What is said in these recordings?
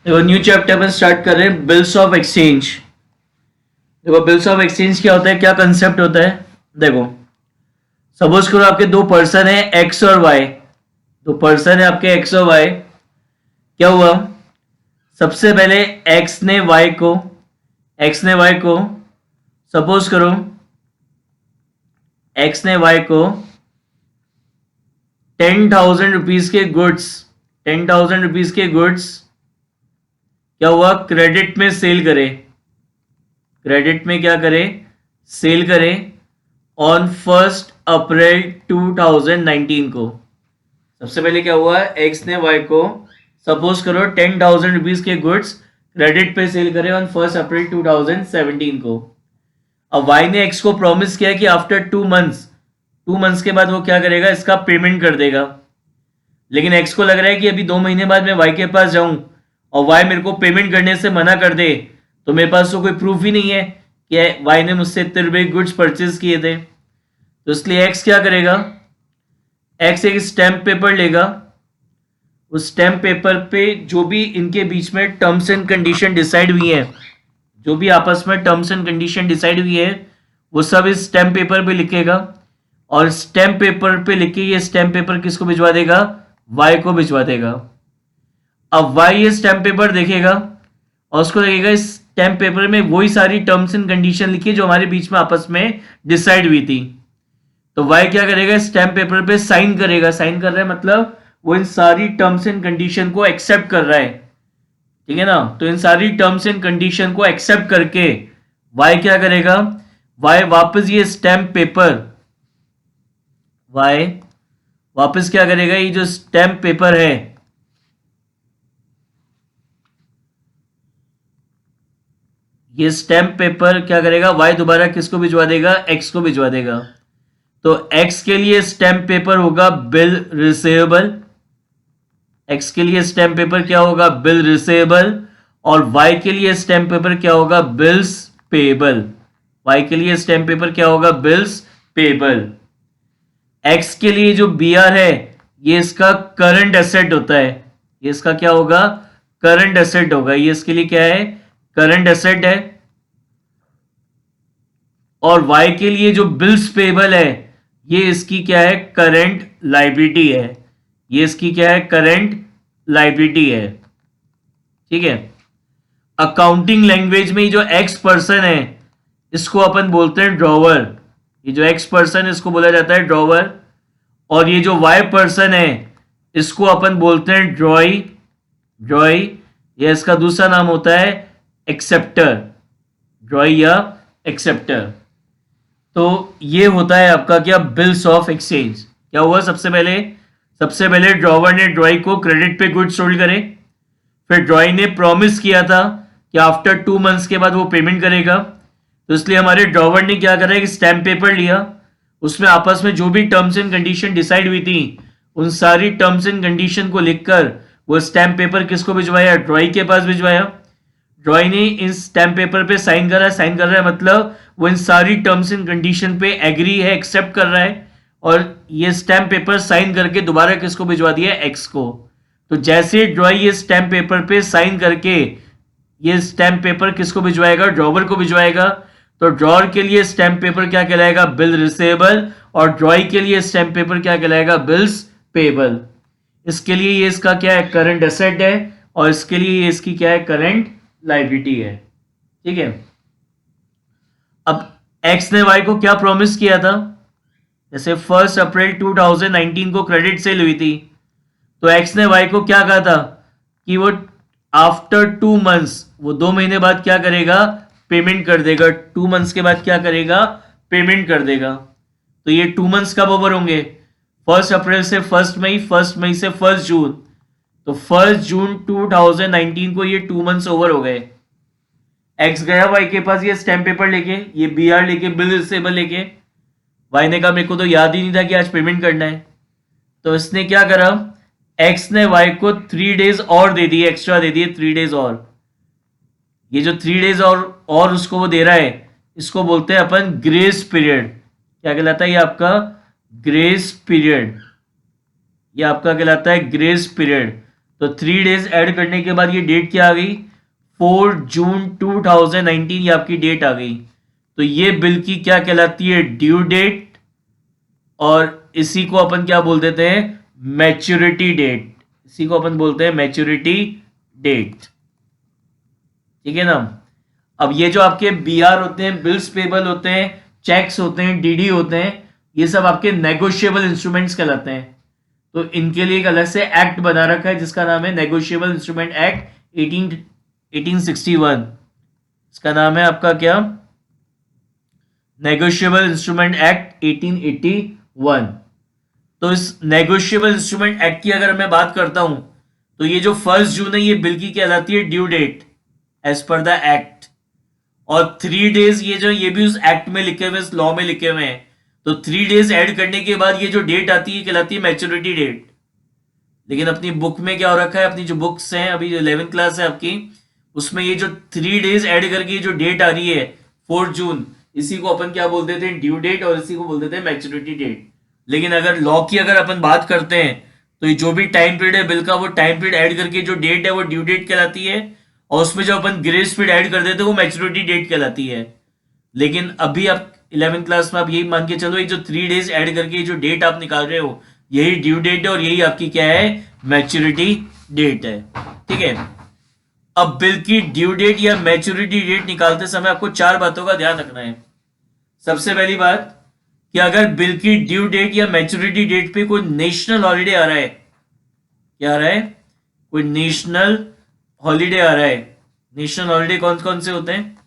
देखो new chapter अपन start कर रहे हैं बिल्स ऑफ एक्सचेंज। देखो बिल्स ऑफ एक्सचेंज क्या होता है, क्या कंसेप्ट होता है। देखो सपोज करो आपके दो पर्सन है एक्स और वाई। दो पर्सन है आपके एक्स और वाई। क्या हुआ, सबसे पहले एक्स ने वाई को सपोज करो एक्स ने वाई को 10,000 रुपीज के गुड्स 10,000 रुपीज के गुड्स क्या हुआ, क्रेडिट में सेल करे। क्रेडिट में क्या करे, सेल करे ऑन 1 अप्रैल 2019 को। सबसे पहले क्या हुआ, एक्स ने वाई को सपोज करो 10,000 रुपीज के गुड्स क्रेडिट पे सेल करे ऑन 1 अप्रैल 2017 को। अब वाई ने एक्स को प्रॉमिस किया कि आफ्टर 2 मंथ्स के बाद वो क्या करेगा, इसका पेमेंट कर देगा। लेकिन एक्स को लग रहा है कि अभी 2 महीने बाद मैं वाई के पास जाऊं और वाई मेरे को पेमेंट करने से मना कर दे, तो मेरे पास तो कोई प्रूफ ही नहीं है कि वाई ने मुझसे इतने रुपए गुड्स परचेज किए थे। तो इसलिए एक्स क्या करेगा, एक्स एक स्टैम्प पेपर लेगा। उस स्टैम्प पेपर पे जो भी इनके बीच में टर्म्स एंड कंडीशन डिसाइड हुई है, जो भी आपस में टर्म्स एंड कंडीशन डिसाइड हुई है, वो सब इस स्टैम्प पेपर पे लिखेगा। और स्टैम्प पेपर पे लिख के ये स्टैम्प पेपर किसको भिजवा देगा, वाई को भिजवा देगा। अब वाई ये स्टैम्प पेपर देखेगा और उसको लगेगा इस स्टैम्प पेपर में वही सारी टर्म्स एंड कंडीशन लिखी जो हमारे बीच में आपस में डिसाइड हुई थी। तो वाई क्या करेगा, स्टैम्प पेपर पे साइन करेगा। साइन कर रहा है मतलब वो इन सारी टर्म्स एंड कंडीशन को एक्सेप्ट कर रहा है, ठीक है ना। तो इन सारी टर्म्स एंड कंडीशन को एक्सेप्ट करके वाई क्या करेगा, वाई वापस ये स्टैम्प पेपर, वाई वापस क्या करेगा, ये जो स्टैम्प पेपर है, ये स्टैम्प पेपर क्या करेगा, वाई दोबारा किसको भिजवा देगा, एक्स को भिजवा देगा। तो एक्स के लिए स्टैम्प पेपर होगा बिल रिसीवेबल। एक्स के लिए स्टैम्प पेपर क्या होगा, बिल रिसीवेबल। और वाई के लिए स्टैम्प पेपर क्या होगा, बिल्स पेबल। वाई के लिए स्टैम्प पेपर क्या होगा, बिल्स पेबल। एक्स के लिए जो बी आर है ये इसका करंट एसेट होता है। ये इसका क्या होगा, करंट एसेट होगा। ये इसके लिए क्या है, करंट एसेट है। और वाई के लिए जो बिल्स पेबल है ये इसकी क्या है, करंट लाइबिलिटी है। ये इसकी क्या है, करंट लाइबिलिटी है, ठीक है। अकाउंटिंग लैंग्वेज में जो एक्स पर्सन है इसको अपन बोलते हैं ड्रॉवर। ये जो एक्स पर्सन है इसको बोला जाता है ड्रॉवर। और ये जो वाई पर्सन है इसको अपन बोलते हैं ड्रॉई। ड्रॉई या इसका दूसरा नाम होता है एक्सेप्टर। ड्रॉई या एक्सेप्टर। तो ये होता है आपका क्या, बिल्स ऑफ एक्सचेंज। क्या हुआ, सबसे पहले ड्रॉवर ने ड्रॉई को क्रेडिट पे गुड्स सोल्ड करे। फिर ड्रॉई ने प्रॉमिस किया था कि आफ्टर 2 मंथ्स के बाद वो पेमेंट करेगा। तो इसलिए हमारे ड्रॉवर ने क्या करा, कि स्टैम्प पेपर लिया, उसमें आपस में जो भी टर्म्स एंड कंडीशन डिसाइड हुई थी उन सारी टर्म्स एंड कंडीशन को लिखकर वो स्टैम्प पेपर किसको भिजवाया, ड्रॉई के पास भिजवाया। ड्रॉई ने इस स्टैम्प पेपर पे साइन कर रहा है मतलब वो इन सारी टर्म्स एंड कंडीशन पे एग्री है, एक्सेप्ट कर रहा है। और ये स्टैम्प पेपर साइन करके दोबारा किसको भिजवा दिया, एक्स को। तो जैसे ड्रॉई ये स्टैम्प पेपर पे साइन करके ये स्टैम्प पेपर किसको भिजवाएगा, ड्रॉवर को भिजवाएगा। तो ड्रॉवर के लिए स्टैम्प पेपर क्या कहलाएगा, बिल रिसीवेबल। और ड्रॉई के लिए स्टैम्प पेपर क्या कहलाएगा, बिल्स पेबल। इसके लिए ये इसका क्या है, करंट एसेट है। और इसके लिए ये इसकी क्या है, करंट लाइबिलिटी है, ठीक है। अब एक्स ने वाई को क्या प्रॉमिस किया था, जैसे 1 अप्रैल 2019 को क्रेडिट सेल हुई थी। तो एक्स ने वाई को क्या कहा था कि वो आफ्टर 2 मंथ्स, वो 2 महीने बाद क्या करेगा, पेमेंट कर देगा। 2 मंथ्स के बाद क्या करेगा, पेमेंट कर देगा। तो ये 2 मंथ्स कब ओवर होंगे, 1 अप्रैल से 1 मई, 1 मई से 1 जून। तो 1 जून 2019 को ये 2 मंथ्स ओवर हो गए। एक्स गया वाई के पास ये स्टैम्प पेपर लेके, ये बी आर लेके, बिल रिसीवेबल लेके। वाई ने कहा मेरे को तो याद ही नहीं था कि आज पेमेंट करना है। तो इसने क्या करा, एक्स ने वाई को 3 डेज और दे दिए, एक्स्ट्रा दे दिए 3 डेज और। ये जो 3 डेज और उसको वो दे रहा है, इसको बोलते हैं अपन ग्रेस पीरियड। क्या कहलाता है ये आपका, ग्रेस पीरियड। ये आपका कहलाता है ग्रेस पीरियड। तो 3 डेज ऐड करने के बाद ये डेट क्या आ गई, 4 जून 2019 ये आपकी डेट आ गई। तो ये बिल की क्या कहलाती है, ड्यू डेट, और इसी को अपन क्या बोल देते हैं, मैच्योरिटी डेट। इसी को अपन बोलते हैं मैच्योरिटी डेट, ठीक है ना। अब ये जो आपके बीआर होते हैं, बिल्स पेबल होते हैं, चेक्स होते हैं, डीडी होते हैं, ये सब आपके नेगोशिएबल इंस्ट्रूमेंट्स कहलाते हैं। तो इनके लिए एक अलग से एक्ट बना रखा है जिसका नाम है नेगोशिएबल इंस्ट्रूमेंट एक्ट 1861। इसका नाम है आपका क्या, नेगोशिएबल इंस्ट्रूमेंट एक्ट 1881। तो इस नेगोशिएबल इंस्ट्रूमेंट एक्ट की अगर मैं बात करता हूं तो ये जो 1 जून है ये बिल की कहलाती है due date as per the act. और 3 डेज ये भी उस एक्ट में लिखे हुए, इस लॉ में लिखे हुए हैं। तो 3 डेज ऐड करने के बाद ये जो डेट आती है कहलाती है मैच्योरिटी डेट। लेकिन अपनी बुक में क्या हो रखा है, अपनी जो बुक्स हैं अभी 11th क्लास है आपकी, उसमें ये जो 3 डेज ऐड करके जो डेट आ रही है 4 जून, इसी को अपन क्या बोल देते हैं, ड्यू डेट, और इसी को बोल देते हैं मैच्योरिटी डेट। लेकिन अगर लॉ की अगर अपन बात करते हैं तो ये जो भी टाइम पीरियड है बिल का, वो टाइम पीरियड ऐड करके जो डेट है वो ड्यू डेट कहलाती है, और उसमें जो अपन ग्रेस पीरियड ऐड कर देते हैं वो मैच्योरिटी डेट कहलाती है। लेकिन अभी आप 11th क्लास में आप यही मान के चलो, ये जो 3 डेज ऐड करके जो डेट आप निकाल रहे हो यही ड्यू डेट है, और यही आपकी क्या है, मैच्योरिटी डेट है, ठीक है। अब बिल की ड्यू डेट या मैच्योरिटी डेट निकालते समय आपको 4 बातों का ध्यान रखना है। सबसे पहली बात कि अगर बिल की ड्यू डेट या मैच्योरिटी डेट पे कोई नेशनल हॉलीडे आ रहा है, क्या आ रहा है, कोई नेशनल हॉलीडे आ रहा है। नेशनल हॉलीडे कौन कौन से होते हैं,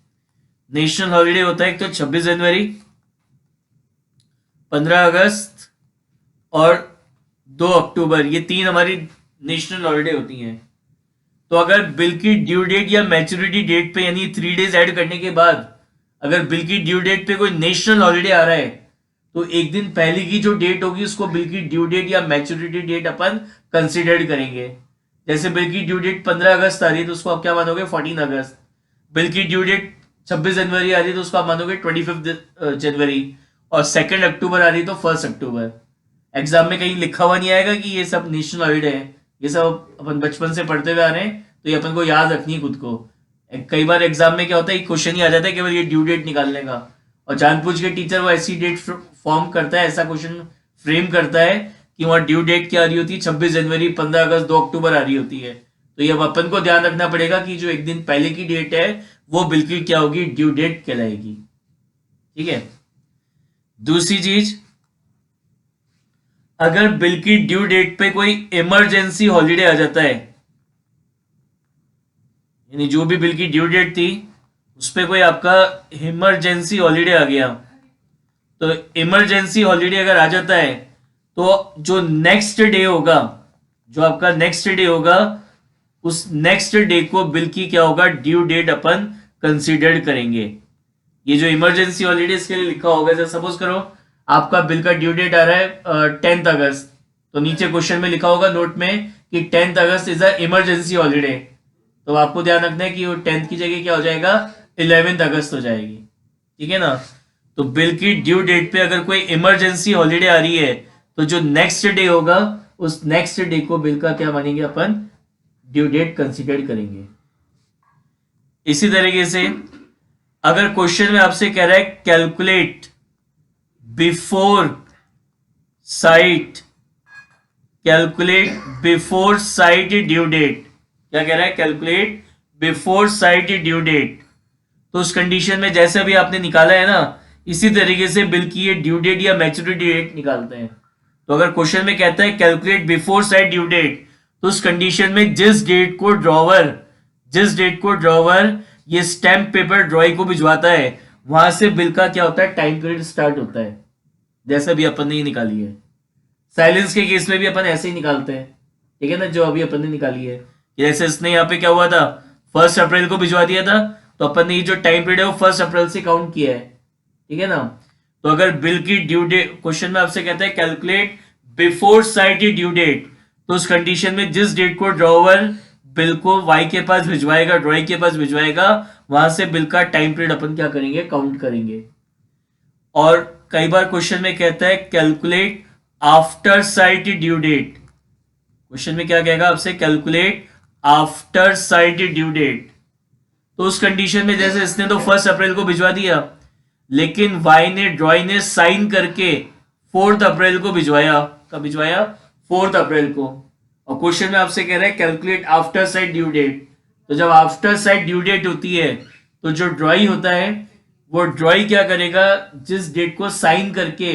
नेशनल हॉलीडे होता है एक तो 26 जनवरी, 15 अगस्त और 2 अक्टूबर, ये 3 हमारी नेशनल हॉलीडे होती हैं। तो अगर बिल की ड्यू डेट या मैच्योरिटी डेट पे यानी 3 डेज ऐड करने के बाद अगर बिल की ड्यू डेट पे कोई नेशनल हॉलीडे आ रहा है तो एक दिन पहले की जो डेट होगी उसको बिल की ड्यू डेट या मैच्योरिटी डेट अपन कंसिडर करेंगे। जैसे बिल की ड्यू डेट 15 अगस्त आ रही है तो उसको आप क्या मानोगे, 14 अगस्त। बिल की ड्यू डेट 26 जनवरी आ रही है तो उसको आप मानोगे 25 जनवरी, और 2 अक्टूबर आ रही है तो 1 अक्टूबर। एग्जाम में कहीं लिखा हुआ नहीं आएगा कि ये सब नेशनल हॉलीडे है, ये सब अपन बचपन से पढ़ते हुए आ रहे हैं, तो ये अपन को याद रखनी है खुद को। कई बार एग्जाम में क्या होता है, क्वेश्चन ही आ जाता है केवल ये ड्यू डेट निकालने का, और जानबूझ के टीचर वो ऐसी डेट फॉर्म करता है, ऐसा क्वेश्चन फ्रेम करता है कि वहाँ ड्यू डेट क्या आ रही होती है, 26 जनवरी, 15 अगस्त, 2 अक्टूबर आ रही होती है। तो ये अब अपन को ध्यान रखना पड़ेगा कि जो एक दिन पहले की डेट है वो बिल्कुल क्या होगी, ड्यू डेट कहलाएगी, ठीक है। दूसरी चीज, अगर बिल की ड्यू डेट पे कोई इमरजेंसी हॉलीडे आ जाता है, यानी जो भी बिल की ड्यू डेट थी उस पर कोई आपका इमरजेंसी हॉलीडे आ गया, तो इमरजेंसी हॉलीडे अगर आ जाता है तो जो नेक्स्ट डे होगा, जो आपका नेक्स्ट डे होगा, उस नेक्स्ट डे को बिल की क्या होगा, ड्यू डेट अपन कंसीडर करेंगे। ये जो इमरजेंसी हॉलीडे इसके लिए लिखा होगा, जैसे सपोज करो आपका बिल का ड्यू डेट आ रहा है 10th अगस्त, तो नीचे क्वेश्चन में लिखा होगा नोट में कि 10th August is a emergency holiday, तो आपको ध्यान रखना है कि वो 10th की जगह क्या हो जाएगा, 11th अगस्त हो जाएगी, ठीक है ना। तो बिल की ड्यू डेट पे अगर कोई इमरजेंसी हॉलीडे आ रही है तो जो नेक्स्ट डे होगा उस नेक्स्ट डे को बिल का क्या मानेंगे अपन, ड्यू डेट कंसीडर करेंगे। इसी तरीके से अगर क्वेश्चन में आपसे कह रहा है calculate before sight, calculate before sight due date, क्या कह रहा है, calculate before sight due date, तो उस कंडीशन में जैसे अभी आपने निकाला है ना, इसी तरीके से बिल की ये ड्यू डेट या मैच्योरिटी डेट निकालते हैं। तो अगर क्वेश्चन में कहता है calculate before sight due date, तो उस कंडीशन में जिस डेट को ड्रॉवर ये स्टैम्प पेपर ड्रॉइंग को भिजवाता है वहां से बिल का क्या होता है, टाइम पीरियड स्टार्ट होता है, जैसा भी अपन ने ही निकाली है। साइलेंस के केस में भी अपन ऐसे ही निकालते हैं, ठीक है ना, जो अभी अपन ने निकाली है। जैसे इसने यहाँ पे क्या हुआ था, 1 अप्रैल को भिजवा दिया था, तो अपन ने ये जो टाइम पीरियड है वो 1 अप्रैल से काउंट किया है, ठीक है ना। तो अगर बिल की ड्यू डेट, क्वेश्चन में आपसे कहता है calculate before sight due date, तो उस कंडीशन में जिस डेट को ड्रॉवर बिल को वाई के पास भिजवाएगा, ड्रॉइंग के पास भिजवाएगा, वहां से बिल का टाइम पीरियड अपन क्या करेंगे, काउंट करेंगे। और कई बार क्वेश्चन में कहता है calculate after sight due date, question में क्या कहेगा आपसे, calculate after sight due date. तो उस कंडीशन में जैसे इसने तो 1 अप्रैल को भिजवा दिया, लेकिन ड्रॉई ने साइन करके 4 अप्रैल को भिजवाया। कब भिजवाया? 4 अप्रैल को। और क्वेश्चन में आपसे कह रहा है calculate after sight due date. तो जब आफ्टर साइट ड्यू डेट होती है तो जो ड्रॉई होता है वो ड्रॉई क्या करेगा, जिस डेट को साइन करके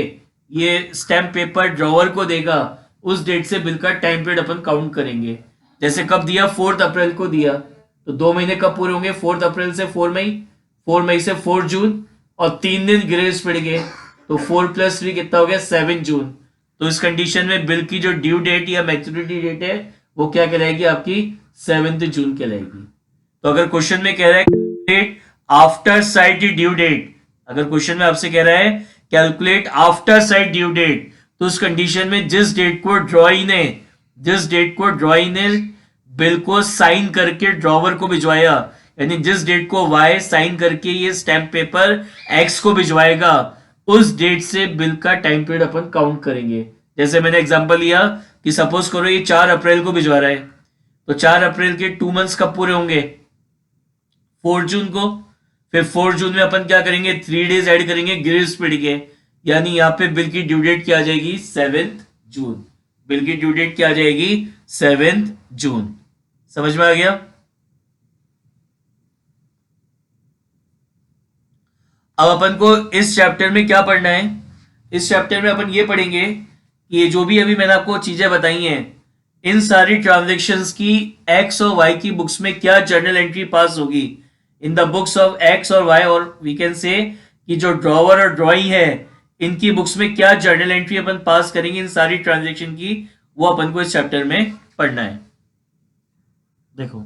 ये स्टैम्प पेपर ड्रॉवर को देगा, उस डेट से बिल का टाइम पीरियड अपन काउंट करेंगे। जैसे कब दिया? 4 अप्रैल को दिया, तो 2 महीने कब पूरे होंगे? 4 अप्रैल से 4 मई, 4 मई से 4 जून, और 3 दिन ग्रेस पड़ गए, तो 4 + 3 कितना हो गया? 7 जून। तो इस कंडीशन में बिल की जो ड्यू डेट या मैच्योरिटी डेट है वो क्या कहलाएगी? आपकी 7 जून कहलाएगी। तो अगर क्वेश्चन में कह रहा है calculate after sight due date, अगर क्वेश्चन में आपसे कह रहा है calculate after sight due date, तो उस कंडीशन में जिस डेट को ड्रॉई ने बिल को साइन करके ड्रॉवर को भिजवाया, यानी जिस डेट को वाई साइन करके ये स्टैम्प पेपर एक्स को भिजवाएगा, उस डेट से बिल का टाइम पीरियड अपन काउंट करेंगे। जैसे मैंने एग्जांपल लिया कि सपोज करो ये 4 अप्रैल को भिजवा रहा है, तो 4 अप्रैल के 2 मंथ्स कब पूरे होंगे? 4 जून को। फिर 4 जून में अपन क्या करेंगे? 3 डेज ऐड करेंगे ग्रेस पीरियड के, यानी यहाँ पे बिल की ड्यू डेट क्या आ जाएगी? 7 जून। बिल की ड्यू डेट क्या आ जाएगी? 7 जून। समझ में आ गया? अब अपन को इस चैप्टर में क्या पढ़ना है? इस चैप्टर में अपन ये पढ़ेंगे कि ये जो भी अभी मैंने आपको चीजें बताई हैं, इन सारी ट्रांजैक्शंस की एक्स और वाई की बुक्स में क्या जर्नल एंट्री पास होगी, in the books of x और वाई, और वी कैन से कि जो ड्रॉवर और ड्रॉई है इनकी बुक्स में क्या जर्नल एंट्री अपन पास करेंगे इन सारी ट्रांजैक्शन की, वो अपन को इस चैप्टर में पढ़ना है। देखो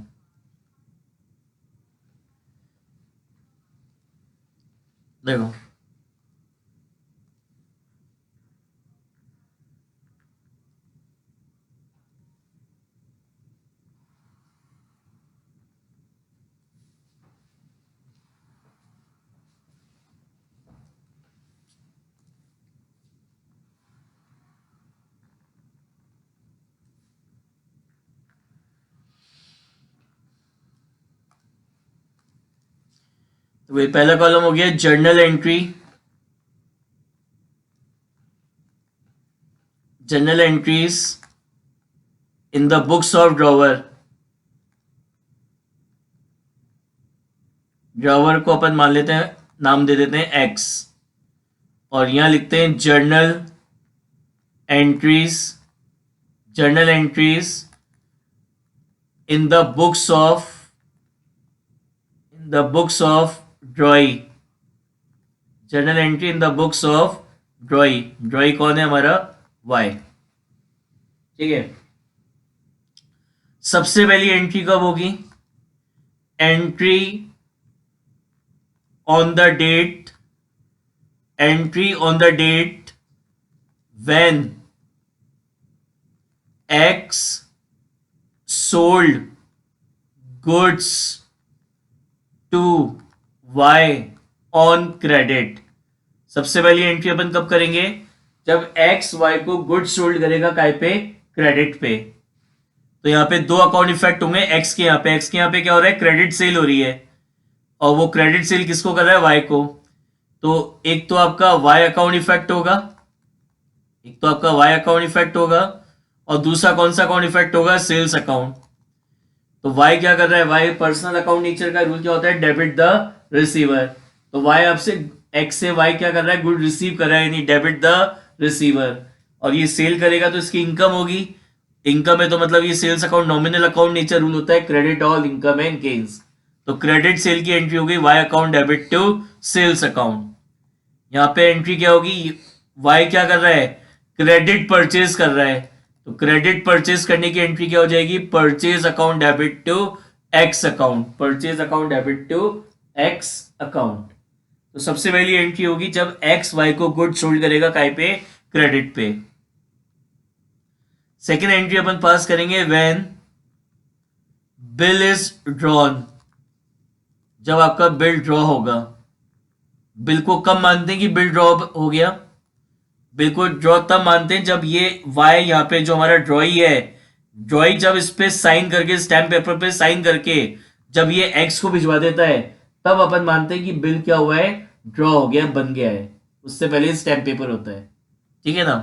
देखो तो ये पहला कॉलम हो गया journal entry. Journal entries in the books of drawer. Drawer को अपन मान लेते हैं, नाम दे देते हैं एक्स, और यहां लिखते हैं journal entries. Journal entries in the books of ड्रॉई। Journal entry in the books of ड्रॉई। ड्रॉई कौन है? हमारा वाई। ठीक है। सबसे पहली एंट्री कब होगी? Entry on the date, entry on the date when X sold goods to Y on credit. सबसे पहली एंट्री अपन कब करेंगे? जब एक्स वाई को गुड्स सोल्ड करेगा काय पे? क्रेडिट पे। तो यहाँ पे 2 अकाउंट इफेक्ट होंगे एक्स के यहाँ पे क्या हो रहा है? क्रेडिट सेल हो रही है, और वो क्रेडिट सेल किसको कर रहा है? वाई को। तो एक तो आपका वाई अकाउंट इफेक्ट होगा, और दूसरा कौन सा अकाउंट इफेक्ट होगा? Sales account. तो वाई क्या कर रहा है? वाई पर्सनल अकाउंट नेचर का रूल क्या होता है? Debit the receiver. तो वाई आपसे एक्स से वाई क्या कर रहा है? गुड रिसीव कर रहा है, यानी डेबिट द रिसीवर। और ये सेल करेगा तो इसकी इनकम होगी। इनकम है तो मतलब ये sales account nominal account nature rule होता है, credit all income and gains. तो क्रेडिट सेल की एंट्री होगी Y account debit to sales account. यहाँ पे एंट्री क्या होगी? वाई क्या कर रहा है? क्रेडिट परचेज कर रहा है, तो क्रेडिट परचेज करने की एंट्री क्या हो जाएगी? Purchase account debit to X account. Purchase account debit to X account. तो सबसे पहली एंट्री होगी जब एक्स वाई को गुड सोल्ड करेगा काय पे? क्रेडिट पे। सेकेंड एंट्री अपन पास करेंगे व्हेन बिल इज ड्रॉन। जब आपका बिल ड्रॉ होगा। बिल को कब मानते हैं कि बिल ड्रॉ हो गया? बिल को ड्रॉ तब मानते हैं जब ये वाई यहाँ पे जो हमारा ड्रॉई है जॉय जब इस पे साइन करके, स्टैम्प पेपर पे साइन करके जब ये एक्स को भिजवा देता है, तब अपन मानते हैं कि बिल क्या हुआ है, ड्रॉ हो गया, बन गया है। उससे पहले स्टैम्प पेपर होता है, ठीक है ना।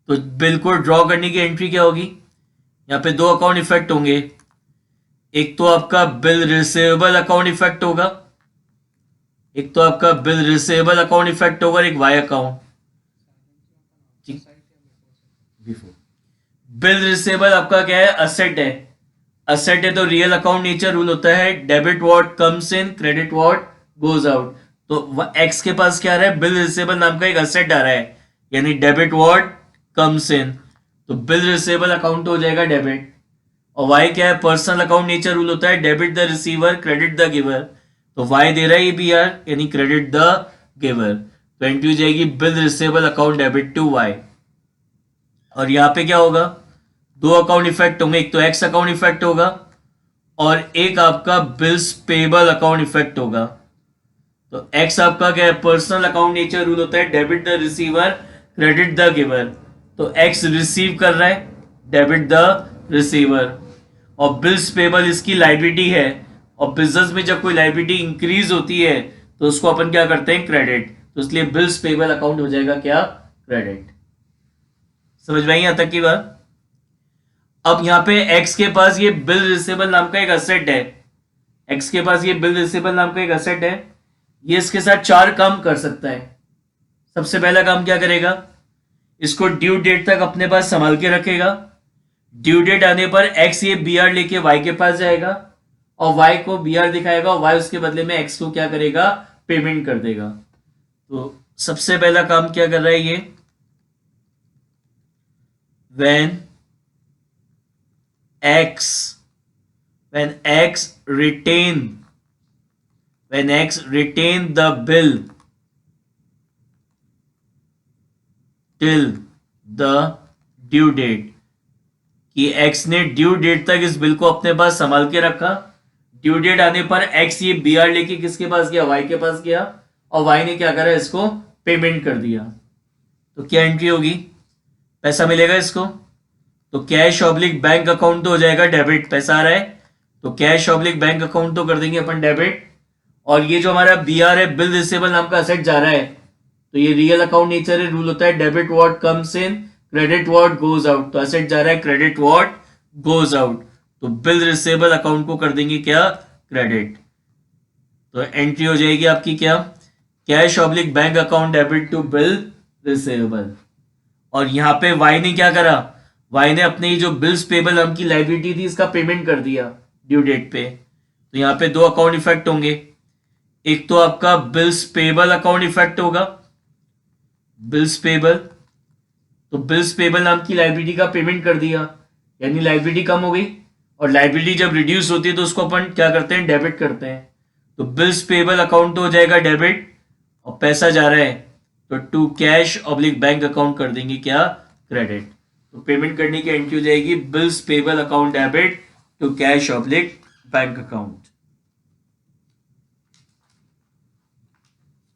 तो बिल को ड्रॉ करने की एंट्री क्या होगी, यहाँ पे दो अकाउंट इफेक्ट होंगे। एक तो आपका बिल रिसीवेबल अकाउंट इफेक्ट होगा, एक तो आपका बिल रिसीवेबल अकाउंट इफेक्ट होगा, एक वाई अकाउंट। बिल रिसीवेबल आपका क्या है, असेट है। असेट है तो रियल अकाउंट नेचर रूल होता है, debit what comes in, credit what goes out. तो एक्स के पास क्या आ रहा है, बिल रिसीवेबल नाम का एक असेट आ रहा है, यानी डेबिट व्हाट कम्स इन, तो बिल रिसीवेबल अकाउंट हो जाएगा डेबिट। और वाई क्या है, पर्सनल अकाउंट नेचर रूल होता है, debit the receiver credit the giver. तो वाई दे रहा है ये बी आर, यानी क्रेडिट द गिवर। तो एंट्री हो जाएगी bill receivable account debit to Y. और यहां पे क्या होगा, दो अकाउंट इफेक्ट होंगे, एक तो एक्स अकाउंट इफेक्ट होगा और एक आपका बिल्स पेबल अकाउंट इफेक्ट होगा। तो एक्स आपका क्या है, पर्सनल अकाउंट नेचर रूल होता है, debit the receiver credit the giver. तो एक्स रिसीव कर रहा है, डेबिट द रिसीवर। और बिल्स पेबल इसकी लाइबिलिटी है, और बिजनेस में जब कोई लाइबिलिटी इंक्रीज होती है तो उसको अपन क्या करते हैं, क्रेडिट। तो इसलिए बिल्स पेबल अकाउंट हो जाएगा क्या, क्रेडिट। समझ में आई यहां तक की बात। अब यहां पे एक्स के पास ये बिल रिसीवेबल नाम का एक असेट है, एक्स के पास ये बिल रिसीवेबल नाम का एक असेट है। ये इसके साथ चार काम कर सकता है। सबसे पहला काम क्या करेगा, इसको ड्यू डेट तक अपने पास संभाल के रखेगा। ड्यू डेट आने पर एक्स ये बी आर लेके वाई के पास जाएगा और वाई को बी आर दिखाएगा, और वाई उसके बदले में एक्स को क्या करेगा, पेमेंट कर देगा। तो सबसे पहला काम क्या कर रहा है ये, when x when x retain when x retain the bill till the due date, कि x ने ड्यू डेट तक इस बिल को अपने पास संभाल के रखा। ड्यू डेट आने पर x ये बी आर लेके किसके पास गया, y के पास गया, और y ने क्या करा, इसको पेमेंट कर दिया। तो क्या एंट्री होगी, पैसा मिलेगा इसको। तो कैश ऑब्लिक बैंक अकाउंट तो हो जाएगा डेबिट, पैसा आ रहा है तो कैश ऑब्लिक बैंक अकाउंट तो कर देंगे अपन डेबिट। और ये जो हमारा बी आर है, बिल रिसीवेबल नाम का असेट जा रहा है, तो ये रियल अकाउंट नेचर है, रूल होता है debit what comes in credit what goes out. तो असेट जा रहा है, क्रेडिट व्हाट गोज आउट। तो बिल रिसीवेबल अकाउंट को कर देंगे क्या, क्रेडिट। तो एंट्री हो जाएगी आपकी क्या, cash oblique bank account debit to bill receivable. और यहां पे वाई ने क्या करा, वाई ने अपने जो बिल्स पेबल नाम की लाइबिलिटी थी इसका पेमेंट कर दिया ड्यू डेट पे। तो यहां पे दो अकाउंट इफेक्ट होंगे, एक तो आपका बिल्स पेबल अकाउंट इफेक्ट होगा, बिल्स पेबल। तो बिल्स पेबल नाम की लाइबिलिटी का पेमेंट कर दिया, यानी लाइबिलिटी कम हो गई, और लाइबिलिटी जब रिड्यूस होती है तो उसको अपन क्या करते हैं, डेबिट करते हैं। तो बिल्स पेबल अकाउंट तो हो जाएगा डेबिट, और पैसा जा रहा है तो to cash oblique bank account कर देंगे क्या, क्रेडिट। तो पेमेंट करने की एंट्री हो जाएगी bills payable account debit to cash oblique bank account.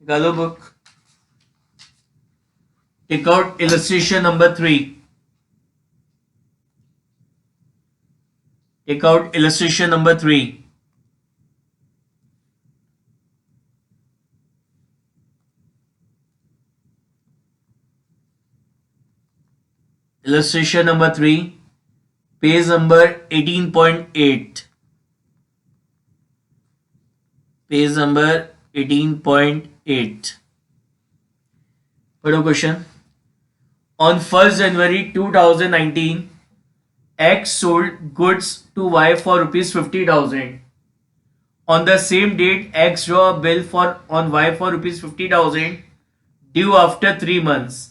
निकालो book, take out illustration number 3। Take out illustration number 3। Illustration number 3, page number 18.8, page number 18.8। पढ़ो question. On 1st January 2019, X sold goods to Y for rupees 50,000. On the same date, X draw a bill for on Y for rupees 50,000 due after 3 months.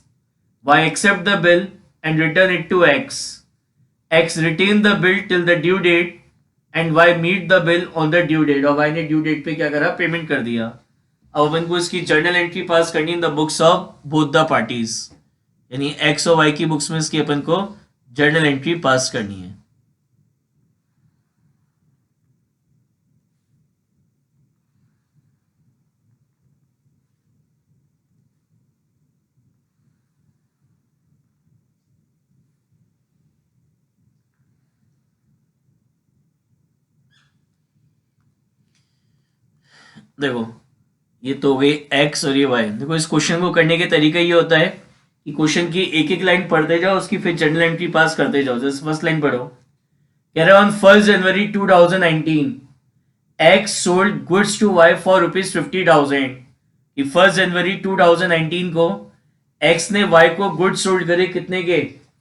Y accept the bill and return it to X. X retain the bill till the due date and Y meet the bill on the due date। और Y ने due date पे क्या करा, payment कर दिया। अब अपन को इसकी जर्नल एंट्री पास करनी in the books of both the parties, यानी X और Y की बुक्स में इसकी अपन को जर्नल एंट्री पास करनी है। देखो ये तो हो गई एक्स और ये वाई। देखो इस क्वेश्चन को करने के तरीका ये होता है कि क्वेश्चन की एक एक लाइन पढ़ते जाओ, उसकी फिर जनरल एंट्री पास करते जाओ। जैसे फर्स्ट लाइन पढ़ो, कह रहे on 1 January 2019 X sold goods to Y for ₹50,000 कि 1 जनवरी 2019 को एक्स ने वाई को गुड्स सोल्ड करे कितने के?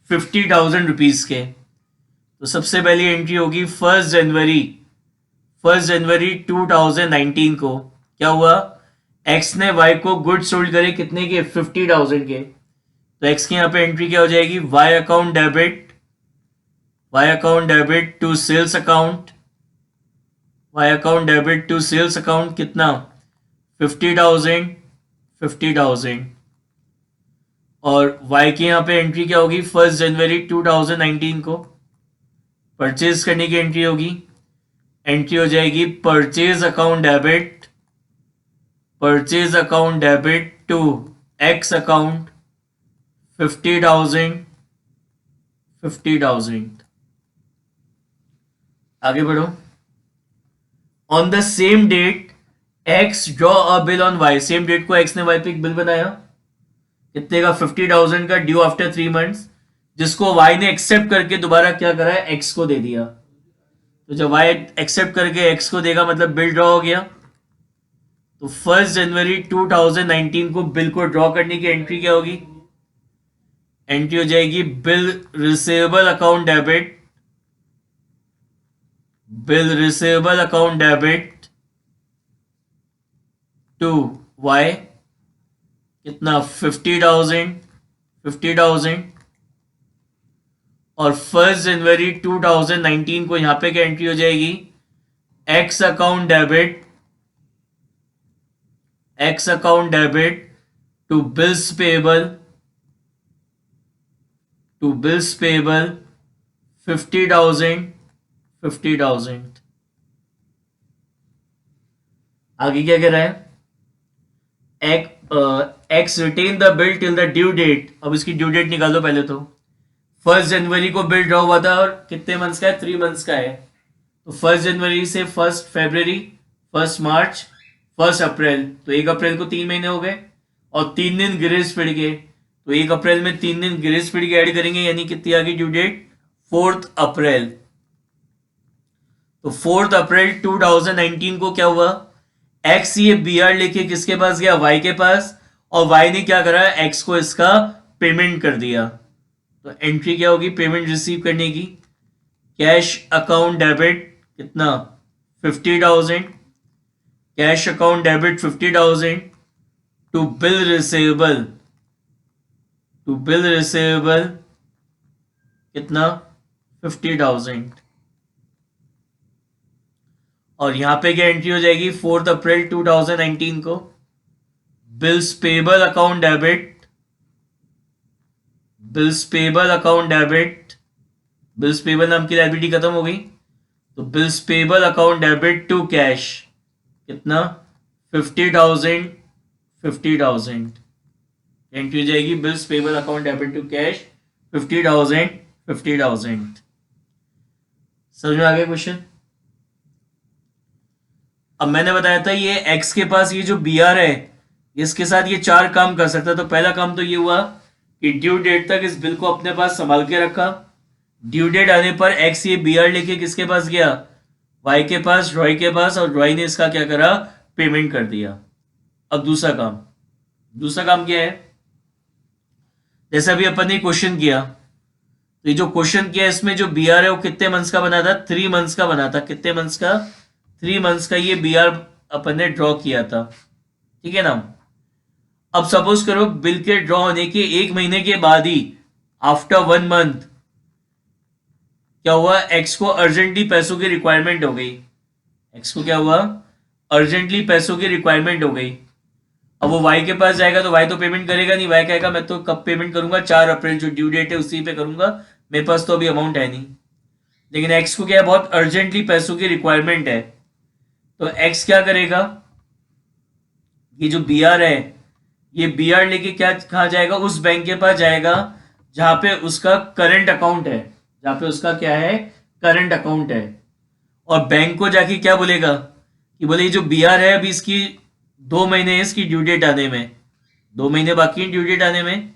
50,000 रुपीज के। तो सबसे पहली एंट्री होगी 1 जनवरी 2019 को क्या हुआ? एक्स ने वाई को गुड्स सोल्ड करे कितने के? 50,000 के। तो एक्स की यहां पे एंट्री क्या हो जाएगी? Y account debit to sales account, Y account debit to sales account कितना? 50,000। और वाई की यहां पे एंट्री क्या होगी? 1 जनवरी 2019 को परचेज करने की एंट्री होगी। एंट्री हो जाएगी purchase account debit to X account 50,000। आगे बढ़ो। On the same date X draw a bill on Y, same date को एक्स ने वाई पे एक बिल बनाया कितने का? 50,000 का, ड्यू आफ्टर 3 मंथ्स, जिसको वाई ने एक्सेप्ट करके दोबारा क्या करा है? एक्स को दे दिया। तो जब वाई एक्सेप्ट करके एक्स को देगा मतलब बिल ड्रॉ हो गया। तो 1 जनवरी 2019 को बिल को ड्रॉ करने की एंट्री क्या होगी? एंट्री हो जाएगी bill receivable account debit to Y कितना? 50,000। और 1 जनवरी 2019 को यहां पे क्या एंट्री हो जाएगी? X account debit to bills payable 50,000। आगे क्या कह रहा है? X retain the bill till the due date. अब इसकी ड्यू डेट निकालो पहले। तो 1 जनवरी को बिल ड्रॉ हुआ था और कितने मंथ्स का है? 3 मंथ्स का है। तो 1 जनवरी से 1 फरवरी, 1 मार्च, 1 अप्रैल, तो 1 अप्रैल को 3 महीने हो गए और 3 दिन ग्रेस पीरियड के। तो 1 अप्रैल में 3 दिन ग्रेस पीरियड के ऐड करेंगे, यानी कितनी आ गई ड्यू डेट? 4 अप्रैल। तो 4 अप्रैल 2019 को क्या हुआ? एक्स ये बीआर लेके किसके पास गया? वाई के पास। और वाई ने क्या करा? एक्स को इसका पेमेंट कर दिया। तो एंट्री क्या होगी पेमेंट रिसीव करने की? कैश अकाउंट डेबिट कितना? 50,000। Cash account debit 50,000 to bill receivable कितना? 50,000। और यहां पे क्या एंट्री हो जाएगी? 4 अप्रैल 2019 को bills payable account debit bills payable नाम की लायबिलिटी खत्म हो गई। तो bills payable account debit to cash कितना? 50,000। एंट्री हो जाएगी bills payable account debit to cash 50,000। समझ में आ गया क्वेश्चन? अब मैंने बताया था ये एक्स के पास ये जो बी आर है इसके साथ ये 4 काम कर सकता है। तो पहला काम तो ये हुआ कि ड्यू डेट तक इस बिल को अपने पास संभाल के रखा। ड्यू डेट आने पर एक्स ये बी आर लेके किसके पास गया? वाई के पास, रॉय के पास, और रॉय ने इसका क्या करा? पेमेंट कर दिया। अब दूसरा काम क्या है? जैसे अभी अपन ने क्वेश्चन किया, तो ये जो क्वेश्चन किया इसमें जो बी आर है वो कितने मंथ्स का बना था? 3 मंथ्स का बना था। कितने मंथ्स का? 3 मंथ्स का ये बी आर अपन ने ड्रॉ किया था। ठीक है ना? अब सपोज करो बिल के ड्रॉ होने के 1 महीने के बाद ही, आफ्टर 1 मंथ, क्या हुआ? एक्स को अर्जेंटली पैसों की रिक्वायरमेंट हो गई। अब वो वाई के पास जाएगा तो वाई तो पेमेंट करेगा नहीं। वाई कहेगा मैं तो कब पेमेंट करूंगा? 4 अप्रैल जो ड्यू डेट है उसी पे करूंगा, मेरे पास तो अभी अमाउंट है नहीं। लेकिन एक्स को क्या है? बहुत अर्जेंटली पैसों की रिक्वायरमेंट है। तो एक्स क्या करेगा? ये जो बी आर है ये बी आर लेके कहाँ जाएगा? उस बैंक के पास जाएगा जहां पे उसका करंट अकाउंट है, और बैंक को जाके क्या बोलेगा कि बोले ये जो बी आर है अभी इसकी 2 महीने है इसकी ड्यू डेट आने में, 2 महीने बाकी है ड्यू डेट आने में।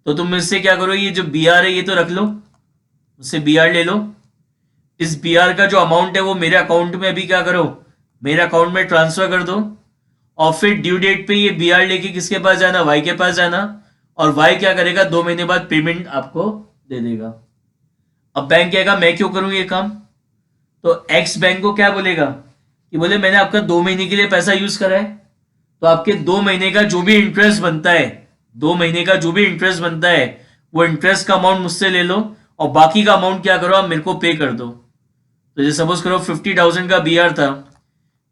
तो तुम मुझसे क्या करो, ये जो बी आर है ये तो रख लो, मुझसे बी आर ले लो। इस बी आर का जो अमाउंट है वो मेरे अकाउंट में अभी क्या करो, मेरे अकाउंट में ट्रांसफर कर दो। और फिर ड्यू डेट पे ये बी आर लेके किसके पास जाना, वाई के पास जाना। और वाई क्या करेगा, 2 महीने बाद पेमेंट आपको दे देगा। अब बैंक कहेगा मैं क्यों करूं ये काम, तो एक्स बैंक को क्या बोलेगा कि बोले मैंने आपका 2 महीने के लिए पैसा यूज करा है, तो आपके 2 महीने का जो भी इंटरेस्ट बनता है, 2 महीने का जो भी इंटरेस्ट बनता है वो इंटरेस्ट का अमाउंट मुझसे ले लो, और बाकी का अमाउंट क्या करो, आप मेरे को पे कर दो। तो जैसे सपोज करो 50,000 का बी आर था,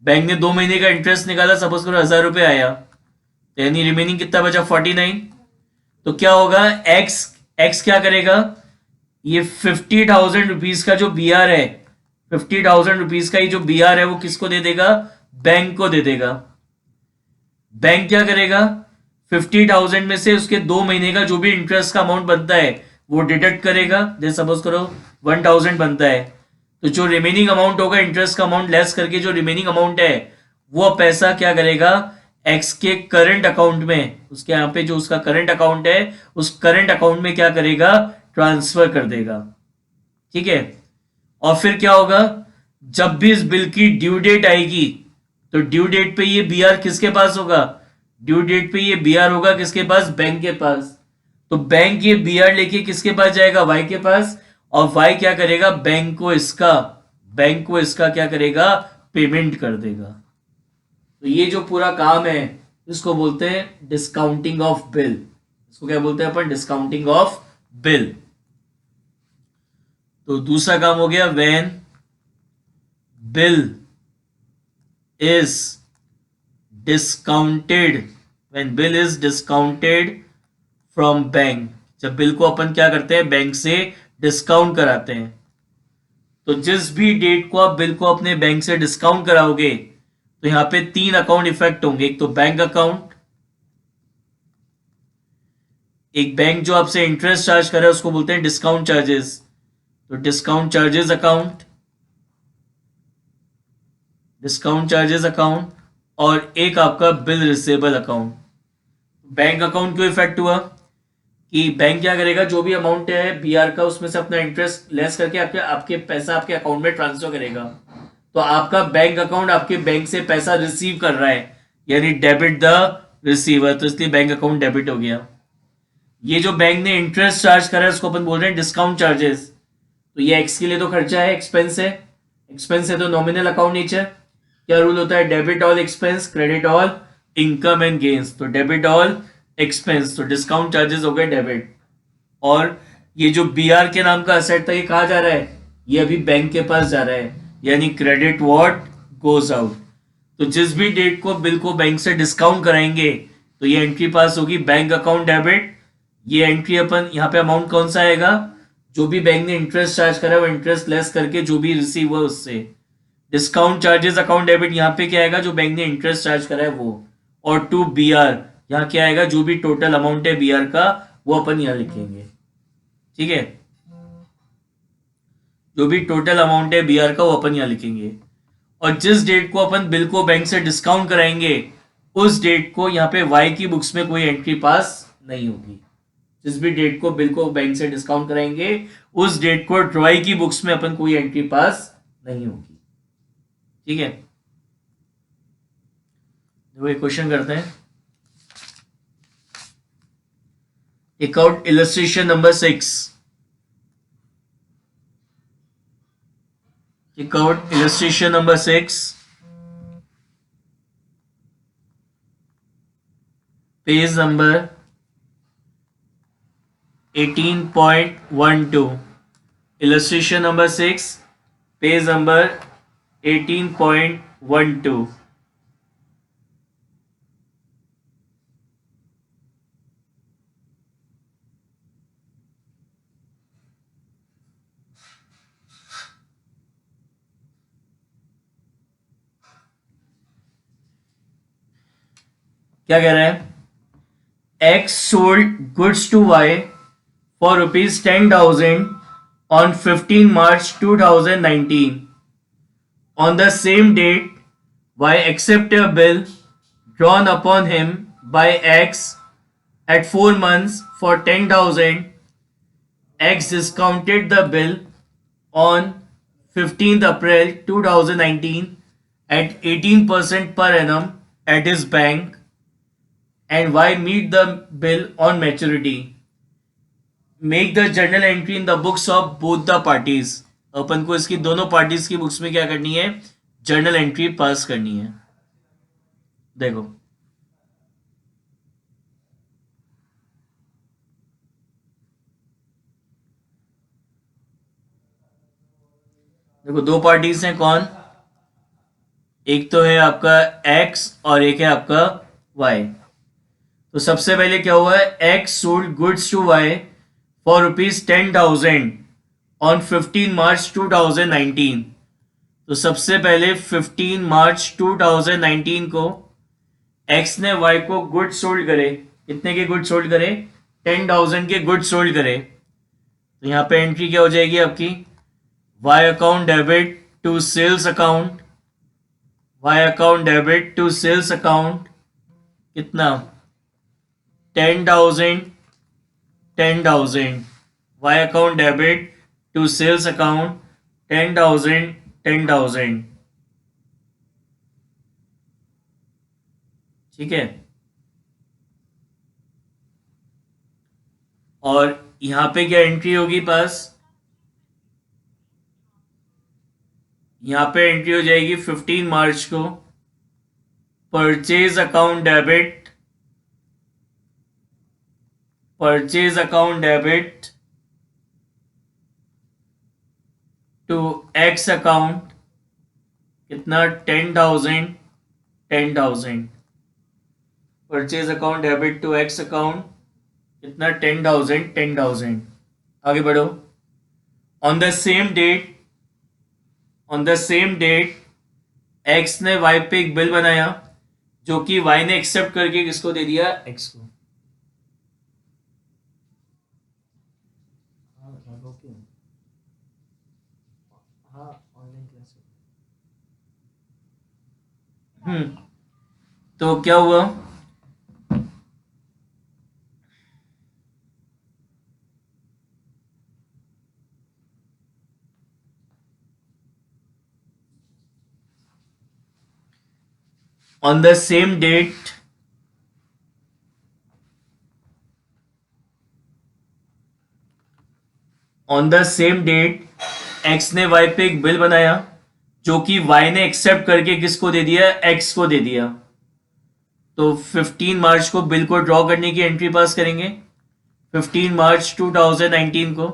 बैंक ने 2 महीने का इंटरेस्ट निकाला, सपोज करो 1,000 रुपये आया, तो यानी रिमेनिंग कितना बचा, 49। तो क्या होगा, एक्स एक्स क्या करेगा, ये 50,000 रुपीज का जो बी आर है, 50,000 रुपीज का ये जो बी आर है वो किसको दे देगा, बैंक को दे देगा। बैंक क्या करेगा, 50,000 में से उसके 2 महीने का जो भी इंटरेस्ट का अमाउंट बनता है वो डिडक्ट करेगा। जैसे सपोज करो 1,000 बनता है, तो जो रिमेनिंग अमाउंट होगा इंटरेस्ट का अमाउंट लेस करके जो रिमेनिंग अमाउंट है वो पैसा क्या करेगा, एक्स के करंट अकाउंट में, उसके यहाँ पे जो उसका करंट अकाउंट है उस करंट अकाउंट में क्या करेगा, ट्रांसफर कर देगा। ठीक है। और फिर क्या होगा, जब भी इस बिल की ड्यू डेट आएगी तो ड्यू डेट पे ये बी आर किसके पास होगा, ड्यू डेट पे ये बी आर होगा किसके पास, बैंक के पास। तो बैंक ये बी आर लेके किसके पास जाएगा, वाई के पास। और वाई क्या करेगा, बैंक को इसका क्या करेगा, पेमेंट कर देगा। तो ये जो पूरा काम है इसको बोलते हैं डिस्काउंटिंग ऑफ बिल। इसको क्या बोलते हैं अपन, डिस्काउंटिंग ऑफ बिल। तो दूसरा काम हो गया, when bill is discounted, when bill is discounted from bank, जब बिल को अपन क्या करते हैं, बैंक से डिस्काउंट कराते हैं। तो जिस भी डेट को आप बिल को अपने बैंक से डिस्काउंट कराओगे तो यहां पे 3 अकाउंट इफेक्ट होंगे। एक तो बैंक अकाउंट, एक बैंक जो आपसे इंटरेस्ट चार्ज कर रहा है उसको बोलते हैं डिस्काउंट चार्जेस, तो discount charges account, discount charges account, और एक आपका bill receivable account. Bank account क्यों इफेक्ट हुआ कि बैंक क्या करेगा, जो भी अमाउंट है बी आर का उसमें से अपना इंटरेस्ट लेस करके आपके पैसा आपके अकाउंट में ट्रांसफर करेगा। तो आपका बैंक अकाउंट आपके बैंक से पैसा रिसीव कर रहा है, यानी डेबिट द रिसीवर, तो इसलिए बैंक अकाउंट डेबिट हो गया। ये जो बैंक ने इंटरेस्ट चार्ज करा है उसको अपन बोल रहे हैं डिस्काउंट चार्जेस। तो ये एक्स के लिए तो खर्चा है, एक्सपेंस है, एक्सपेंस है तो नॉमिनल अकाउंट नीचे क्या रूल होता है, debit all expense, credit all income and gains. तो डेबिट ऑल एक्सपेंस, तो डिस्काउंट चार्जेस हो गए डेबिट। और ये जो बी आर के नाम का असेट था ये कहा जा रहा है, ये अभी बैंक के पास जा रहा है, यानी क्रेडिट व्हाट गोज आउट। तो जिस भी डेट को बिल को बैंक से डिस्काउंट कराएंगे तो ये एंट्री पास होगी बैंक अकाउंट डेबिट। ये एंट्री अपन यहाँ पे अमाउंट कौन सा आएगा, जो भी बैंक ने इंटरेस्ट चार्ज करा है वो इंटरेस्ट लेस करके जो भी रिसीव हुआ उससे। डिस्काउंट चार्जेस अकाउंट डेबिट यहाँ पे क्या आएगा, जो बैंक ने इंटरेस्ट चार्ज करा है वो। और टू बी आर यहाँ क्या आएगा, जो भी टोटल अमाउंट है बी आर का वो अपन यहाँ लिखेंगे। ठीक है, जो भी टोटल अमाउंट है बी आर का वो अपन यहाँ लिखेंगे। और जिस डेट को अपन बिल को बैंक से डिस्काउंट कराएंगे उस डेट को यहाँ पे वाई की बुक्स में कोई एंट्री पास नहीं होगी। जिस भी डेट को बिल को बैंक से डिस्काउंट कराएंगे उस डेट को वाई की बुक्स में अपन कोई एंट्री पास नहीं होगी। ठीक है, देखो एक क्वेश्चन करते हैं। Take out illustration number 6. Take out illustration number 6. Page number 18.12. Illustration number 6. Page number 18.12. क्या कह रहा है, X sold goods to Y for rupees 10,000 on 15 March 2019. On the same date, Y accept a bill drawn upon him by X at 4 months for 10,000. X discounted the bill on 15th April 2019 at 18% per annum at his bank, and Y meet the bill on maturity. Make the journal entry in the books of both the parties. अपन को इसकी दोनों parties की books में क्या करनी है? Journal entry पास करनी है. देखो देखो दो पार्टीज हैं. कौन? एक तो है आपका X और एक है आपका Y. तो सबसे पहले क्या हुआ है? X sold goods to Y for ₹10,000 on 15 March 2019. तो सबसे पहले 15 मार्च 2019 को X ने Y को गुड सोल्ड करे. कितने के गुड सोल्ड करे? 10,000 के गुड सोल्ड करे. तो यहाँ पे एंट्री क्या हो जाएगी आपकी? Y account debit to sales account. Y account debit to sales account. कितना? 10,000 10,000. Y account debit to sales account 10,000 10,000. ठीक है. और यहां पे क्या एंट्री होगी पास? यहां पे एंट्री हो जाएगी 15 मार्च को. Purchase account debit to X account. कितना? 10,000 10,000. Purchase account debit to X account. कितना? 10,000 10,000. आगे बढ़ो. On the same date X ने Y पे एक बिल बनाया जो कि Y ने एक्सेप्ट करके किसको दे दिया? X को. तो क्या हुआ? On the same date, X ने Y पे एक बिल बनाया जो कि Y ने एक्सेप्ट करके किसको दे दिया? X को दे दिया. तो 15 मार्च को बिल को ड्रॉ करने की एंट्री पास करेंगे 15 मार्च 2019 को.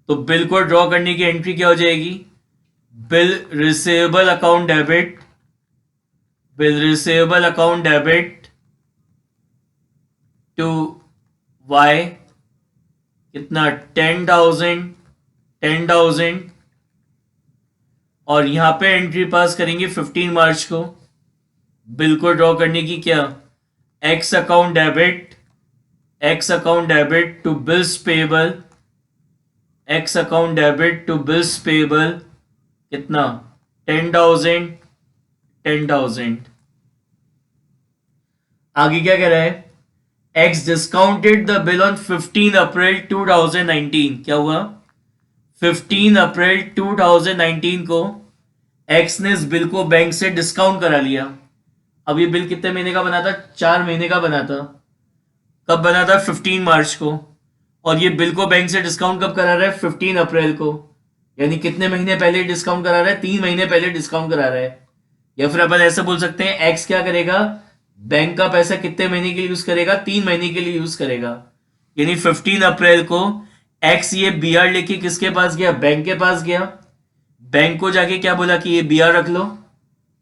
तो बिल को ड्रॉ करने की एंट्री क्या हो जाएगी? Bill receivable account debit to Y. कितना? 10,000. और यहां पे एंट्री पास करेंगे 15 मार्च को बिल को ड्रॉ करने की. क्या? X account debit to bills payable. कितना? 10,000. आगे क्या कह रहा है? X discounted the bill on 15 April 2019. क्या हुआ? 15 अप्रैल 2019 को X ने इस बिल को बैंक से डिस्काउंट करा लिया. अब ये बिल कितने महीने का बना था? 4 महीने का बना था. कब बना था? 15 मार्च को. और ये बिल को बैंक से डिस्काउंट कब करा रहा है? 15 अप्रैल को. यानी कितने महीने पहले डिस्काउंट करा रहा है? 3 महीने पहले डिस्काउंट करा रहा है. या फिर अपन ऐसे बोल सकते हैं X क्या करेगा? बैंक का पैसा कितने महीने के लिए यूज करेगा? 3 महीने के लिए यूज करेगा. यानी 15 अप्रैल को X ये BR लेके किसके पास गया? बैंक के पास गया. बैंक को जाके क्या बोला कि ये BR रख लो,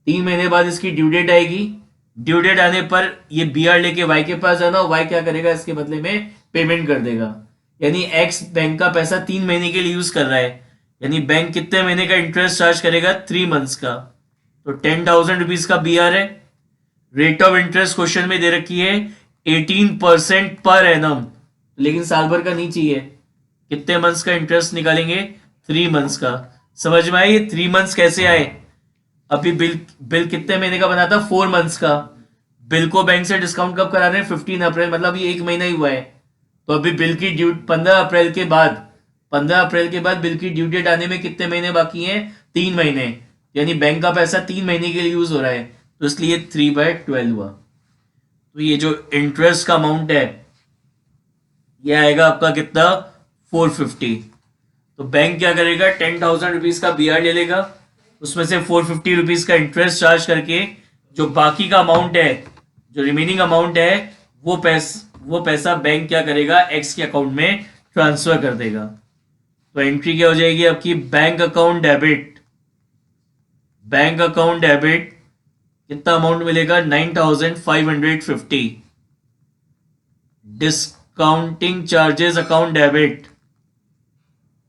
3 महीने बाद इसकी ड्यू डेट आएगी. ड्यू डेट आने पर ये BR लेके Y के पास जाना, Y क्या करेगा? इसके बदले में पेमेंट कर देगा. यानी X बैंक का पैसा 3 महीने के लिए यूज कर रहा है. यानी बैंक कितने महीने का इंटरेस्ट चार्ज करेगा? 3 मंथ्स का. तो 10,000 रुपीज का BR है. रेट ऑफ इंटरेस्ट क्वेश्चन में दे रखी है 18% पर एनम, लेकिन साल भर का नहीं चाहिए. कितने मंथ्स का इंटरेस्ट निकालेंगे? 3 मंथ्स का. समझ में आए? 3 मंथ्स कैसे आए? अभी बिल बिल कितने महीने का बना था? 4 मंथ्स का। बिल को बैंक से डिस्काउंट कब करा रहे हैं? 15 अप्रैल, मतलब ये 1 महीना ही हुआ है। तो अभी बिल की ड्यू 15 अप्रैल के बाद, 15 अप्रैल के बाद बिल की ड्यू डेट आने में कितने महीने बाकी हैं? 3 महीने। यानी बैंक का पैसा 3 महीने के लिए यूज हो रहा है, तो इसलिए 3/12 हुआ। तो ये जो इंटरेस्ट का अमाउंट है ये आएगा आपका कितना? 450। तो बैंक क्या करेगा? 10,000 रुपीज का BR ले लेगा, उसमें से 450 रुपीज का इंटरेस्ट चार्ज करके जो बाकी का अमाउंट है, जो रिमेनिंग अमाउंट है, वो पैसा बैंक क्या करेगा? एक्स के अकाउंट में ट्रांसफर कर देगा। तो एंट्री क्या हो जाएगी आपकी? Bank account debit. Bank account debit कितना अमाउंट मिलेगा? 9,550। Discounting charges account debit,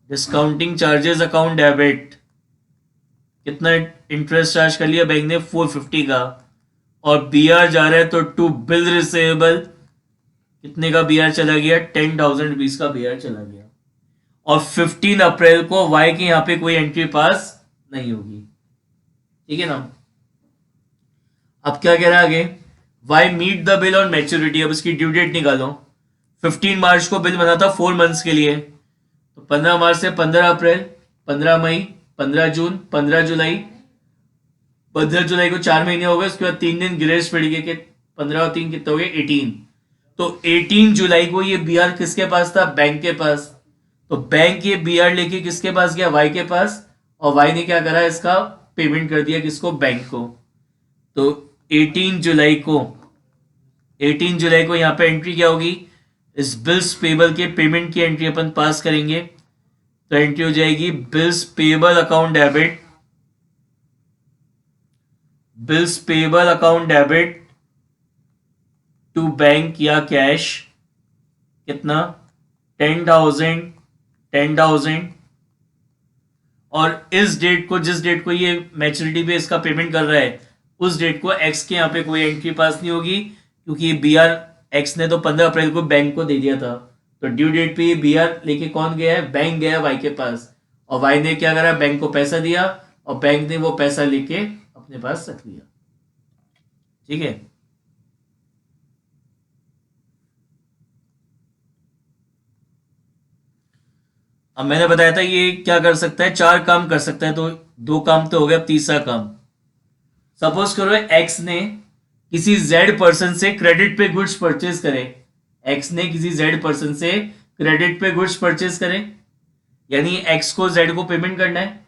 discounting charges account debit कितना इंटरेस्ट चार्ज कर लिया बैंक ने? 450 का। और BR जा रहा है तो टू बिल रिसेवेबल कितने का BR चला गया? 10,000 रुपीज का BR चला गया। और 15 अप्रैल को वाई के यहां पे कोई एंट्री पास नहीं होगी। ठीक है ना? अब क्या कह रहा है आगे? Y meet the bill on maturity. अब इसकी ड्यू डेट निकालो। 15 मार्च को बिल बना था 4 मंथ्स के लिए, तो 15 मार्च से 15 अप्रैल, 15 मई, 15 जून, 15 जुलाई। 15 जुलाई को 4 महीने हो गए, उसके बाद 3 दिन ग्रेस पड़ गए कि 15 और 3 कितने हो गए? 18। तो 18 जुलाई को ये BR किसके पास था? बैंक के पास। तो बैंक ये BR लेके किसके पास गया? वाई के पास। और वाई ने क्या करा? इसका पेमेंट कर दिया किसको? बैंक को। तो 18 जुलाई को, 18 जुलाई को यहाँ पे एंट्री क्या होगी? इस बिल्स पेबल के पेमेंट की एंट्री अपन पास करेंगे। तो एंट्री हो जाएगी bills payable account debit, bills payable account debit to bank या कैश। कितना? 10,000, 10,000। और इस डेट को, जिस डेट को ये मैच्योरिटी पे इसका पेमेंट कर रहा है, उस डेट को एक्स के यहाँ पे कोई एंट्री पास नहीं होगी, क्योंकि ये BR एक्स ने तो 15 अप्रैल को बैंक को दे दिया था। तो ड्यू डेट पे ये BR लेके कौन गया है? बैंक गया वाई के पास। और वाई ने क्या करा? बैंक को पैसा दिया, और बैंक ने वो पैसा लेके अपने पास रख लिया। ठीक है? अब मैंने बताया था ये क्या कर सकता है? 4 काम कर सकता है। तो 2 काम तो हो गया, अब तीसरा काम। सपोज करो एक्स ने किसी जेड पर्सन से क्रेडिट पे गुड्स परचेज करे। एक्स ने किसी जेड पर्सन से क्रेडिट पे गुड्स परचेज करे, यानी एक्स को जेड को पेमेंट करना है।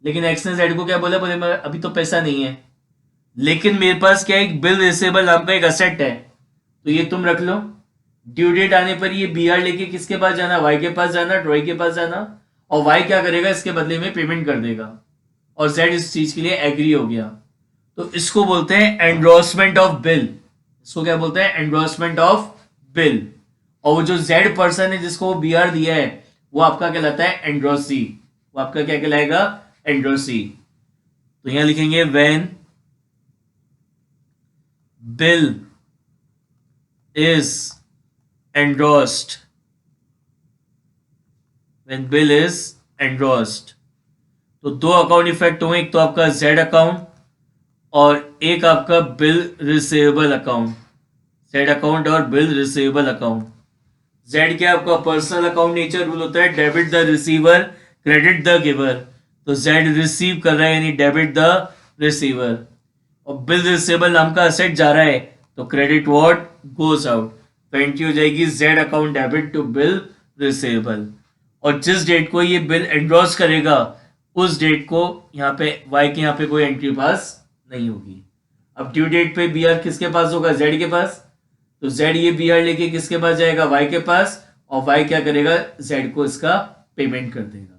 लेकिन एक्स ने जेड को क्या बोला? बोले मेरे अभी तो पैसा नहीं है, लेकिन मेरे पास क्या एक बिल रिसेबल नाम का एक असेट है, तो ये तुम रख लो। ड्यू डेट आने पर ये BR लेके किसके पास जाना? वाई के पास जाना, वाई के पास जाना। और वाई क्या करेगा? इसके बदले में पेमेंट कर देगा। और जेड इस चीज के लिए एग्री हो गया। तो इसको बोलते हैं एंडोर्समेंट ऑफ बिल। इसको क्या बोलते हैं? Endorsement of bill. और वो जो जेड पर्सन है जिसको वो BR दिया है, वो आपका कहलाता है एंड्रोसी। वो आपका क्या कहलाएगा? एंड्रोसी। तो यहां लिखेंगे when bill is endorsed, when bill is endorsed। तो 2 अकाउंट इफेक्ट हुए, एक तो आपका जेड अकाउंट और एक आपका bill receivable account. Z account और बिल रिसेवेबल अकाउंट। जेड क्या? आपका पर्सनल अकाउंट नेचर रूल होता है debit the receiver, credit the giver. तो जेड रिसीव कर रहा है यानी डेबिट द रिसीवर। और बिल रिसेवेबल नाम का असेट जा रहा है, तो क्रेडिट व्हाट? Goes out. तो एंट्री हो जाएगी Z account debit to bill receivable. और जिस डेट को ये बिल एंडोर्स करेगा, उस डेट को यहाँ पे वाई के यहाँ पे कोई एंट्री पास नहीं होगी। अब ड्यू डेट पे BR किसके पास होगा? जेड के पास। तो जेड ये BR लेके किसके पास जाएगा? वाई के पास। और वाई क्या करेगा? जेड को इसका पेमेंट कर देगा।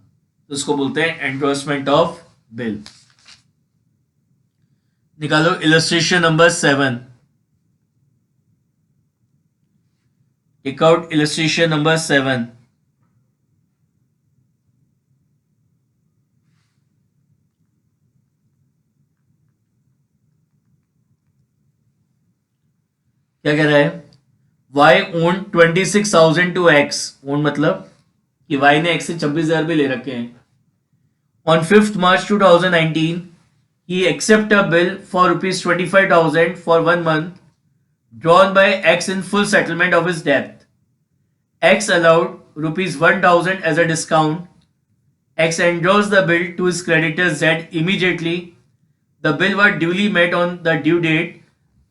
तो उसको बोलते हैं एंडोर्समेंट ऑफ बिल। निकालो illustration number 7। Take out illustration number 7। क्या कह रहा है? Y owe 26,000 to X। Owe मतलब कि Y ने X से 26,000 भी ले रखे हैं। On 5 March 2019 he accept a bill for rupees 25,000 for 1 month drawn by X in full settlement of his debt. X allowed rupees 1,000 as a discount. X endorsed the bill to his creditor Z immediately. The bill was duly met on the due date.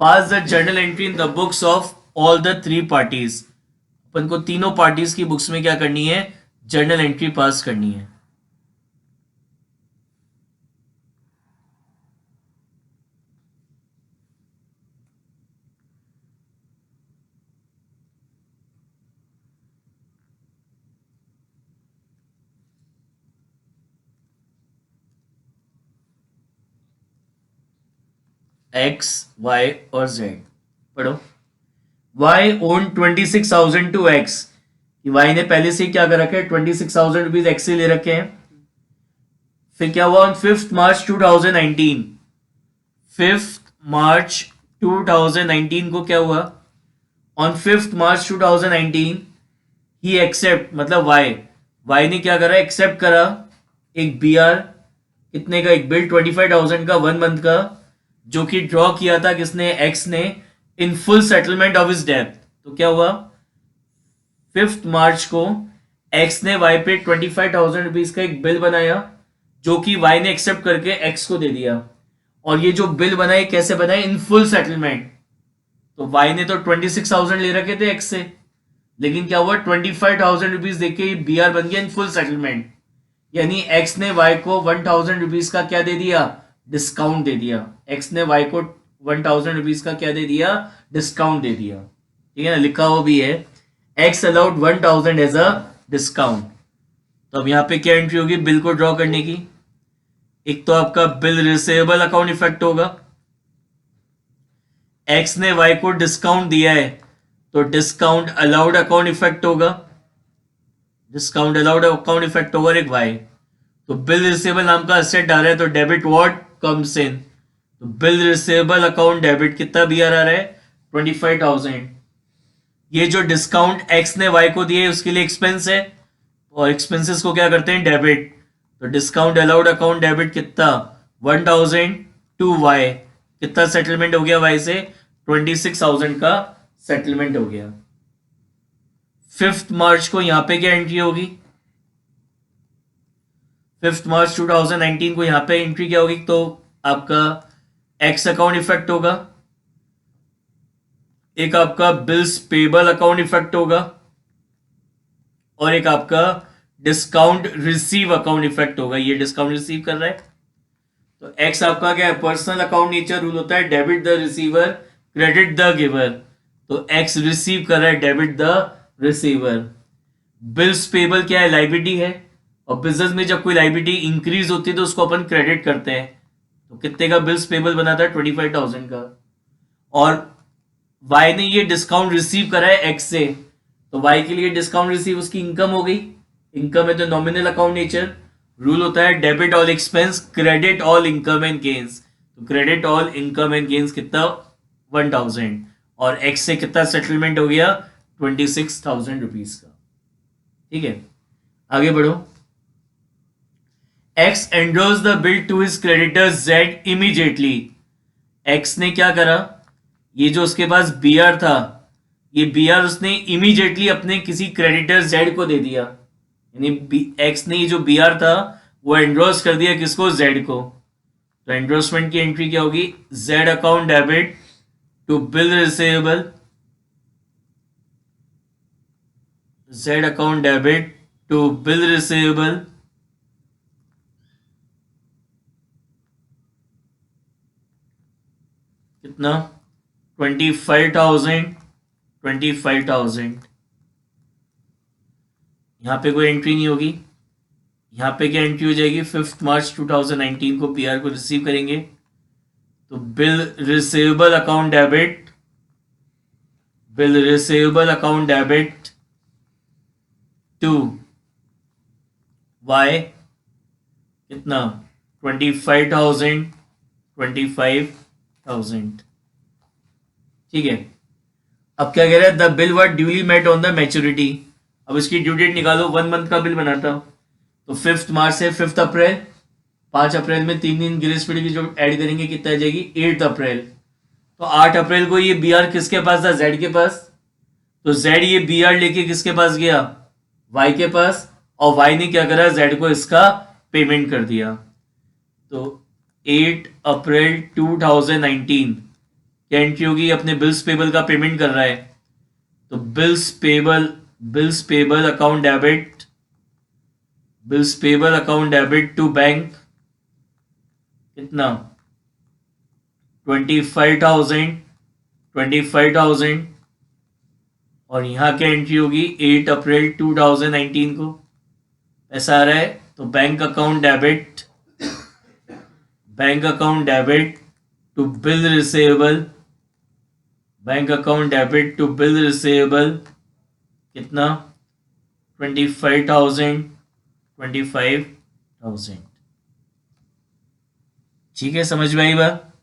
Pass the journal entry in the books of all the three parties. अपन को तीनों parties की books में क्या करनी है? Journal entry पास करनी है. एक्स वाई और जेड. पढ़ो. Y owe 26,000 to X. Y ने पहले से क्या कर रखे हैं? 26,000 रुपीज एक्स से ले रखे हैं. फिर क्या हुआ? ऑन 5 मार्च 2019. 5 मार्च 2019 को क्या हुआ? ऑन 5 मार्च 2019 ही एक्सेप्ट, मतलब वाई ने क्या करा? एक्सेप्ट करा एक बीआर. कितने का? एक बिल 25,000 का 1 मंथ का, जो कि ड्रॉ किया था किसने? एक्स ने, in full settlement of his डेब्ट. तो क्या हुआ? 5 मार्च को एक्स ने वाई पे 25,000 रुपीज का एक बिल बनाया, जो कि वाई ने एक्सेप्ट करके एक्स को दे दिया. और ये जो बिल बनाए कैसे बनाए? In full settlement. तो वाई ने तो 26,000 ले रखे थे एक्स से, लेकिन क्या हुआ? 25,000 रुपीज देके बी आर बन गया इन फुल सेटलमेंट. यानी एक्स ने वाई को 1,000 रुपीज का क्या दे दिया? डिस्काउंट दे दिया. एक्स ने वाई को 1,000 रुपीज का क्या दे दिया? डिस्काउंट दे दिया. ठीक है ना, लिखा हुआ भी है X allowed 1,000 as a discount. तो अब यहां पे क्या एंट्री होगी बिल को ड्रॉ करने की? एक तो आपका बिल रिसीवेबल अकाउंट इफेक्ट होगा. एक्स ने वाई को डिस्काउंट दिया है तो डिस्काउंट अलाउड अकाउंट इफेक्ट होगा. डिस्काउंट अलाउड अकाउंट इफेक्ट होगा एक वाई. तो बिल रिसीवेबल नाम का एसेट आ रहा है तो डेबिट व्हाट कम्स इन. तो बिल रिसीवेबल अकाउंट डेबिट कितना बी आर आ रहा है? 25,000. ये जो डिस्काउंट एक्स ने वाई को दिए उसके लिए एक्सपेंस है, और एक्सपेंसेस को क्या करते हैं? डेबिट. तो डिस्काउंट अलाउड अकाउंट डेबिट कितना? 1,000 टू वाई. कितना सेटलमेंट हो गया वाई से? 26,000 का सेटलमेंट हो गया. 5 मार्च को यहां पे क्या एंट्री होगी? 5 मार्च 2019 को यहां पे एंट्री क्या होगी? तो आपका एक्स अकाउंट इफेक्ट होगा, एक आपका बिल्स पेबल अकाउंट इफेक्ट होगा, और एक आपका डिस्काउंट रिसीव अकाउंट इफेक्ट होगा. ये डिस्काउंट रिसीव कर रहा है तो एक्स आपका क्या है? पर्सनल अकाउंट नेचर रूल होता है debit the receiver credit the giver. तो एक्स रिसीव कर रहा है debit the receiver. Bills payable क्या है? लाइबिलिटी है, और बिजनेस में जब कोई लाइबिलिटी इंक्रीज होती है तो उसको अपन क्रेडिट करते हैं. तो कितने का बिल्स पेबल बना था? 25,000 का. और वाई ने ये डिस्काउंट रिसीव करा है एक्स से, तो वाई के लिए डिस्काउंट रिसीव उसकी इनकम हो गई. इनकम है तो नॉमिनल अकाउंट नेचर रूल होता है debit all expense credit all income and gains. तो credit all income and gains कितना? 1,000. और एक्स से कितना सेटलमेंट हो गया? 26,000 रुपीज का. ठीक है, आगे बढ़ो. X endorse the bill to his creditor Z immediately. X ने क्या करा? ये जो उसके पास बीआर था, ये बीआर उसने इमीडिएटली अपने किसी क्रेडिटर जेड को दे दिया. यानी एक्स ने ये जो बीआर था वो एंडोर्स कर दिया किसको? जेड को. तो एंडोर्समेंट की एंट्री क्या होगी? Z account debit to bill receivable. Z account debit to bill receivable. कितना? 25,000. 25,000. यहां पे कोई एंट्री नहीं होगी. यहां पे क्या एंट्री हो जाएगी? 5 मार्च 2019 को पीआर को रिसीव करेंगे तो bill receivable account debit, bill receivable account debit to Y. कितना? 25,000. 25,000. ठीक है. अब क्या कह रहा है? The bill were duly met on the maturity. अब इसकी ड्यू डेट निकालो. 1 मंथ का बिल बना था तो 5 मार्च से 5 अप्रैल 5 अप्रैल में 3 दिन ग्रेस पीरियड की जो ऐड करेंगे कितना आ जाएगी 8 अप्रैल। तो 8 अप्रैल को ये बी आर किसके पास था, जेड के पास। तो जेड ये बी आर लेके किसके पास गया, वाई के पास, और वाई ने क्या करा, जेड को इसका पेमेंट कर दिया। तो 8 अप्रैल 2019 क्या एंट्री होगी, अपने बिल्स पेबल का पेमेंट कर रहा है। तो bills payable account debit to bank कितना 25,000 और यहाँ क्या एंट्री होगी 8 अप्रैल 2019 को ऐसा आ रहा है। तो bank account debit to bill receivable कितना 25,000। ठीक है, समझ में आई बात।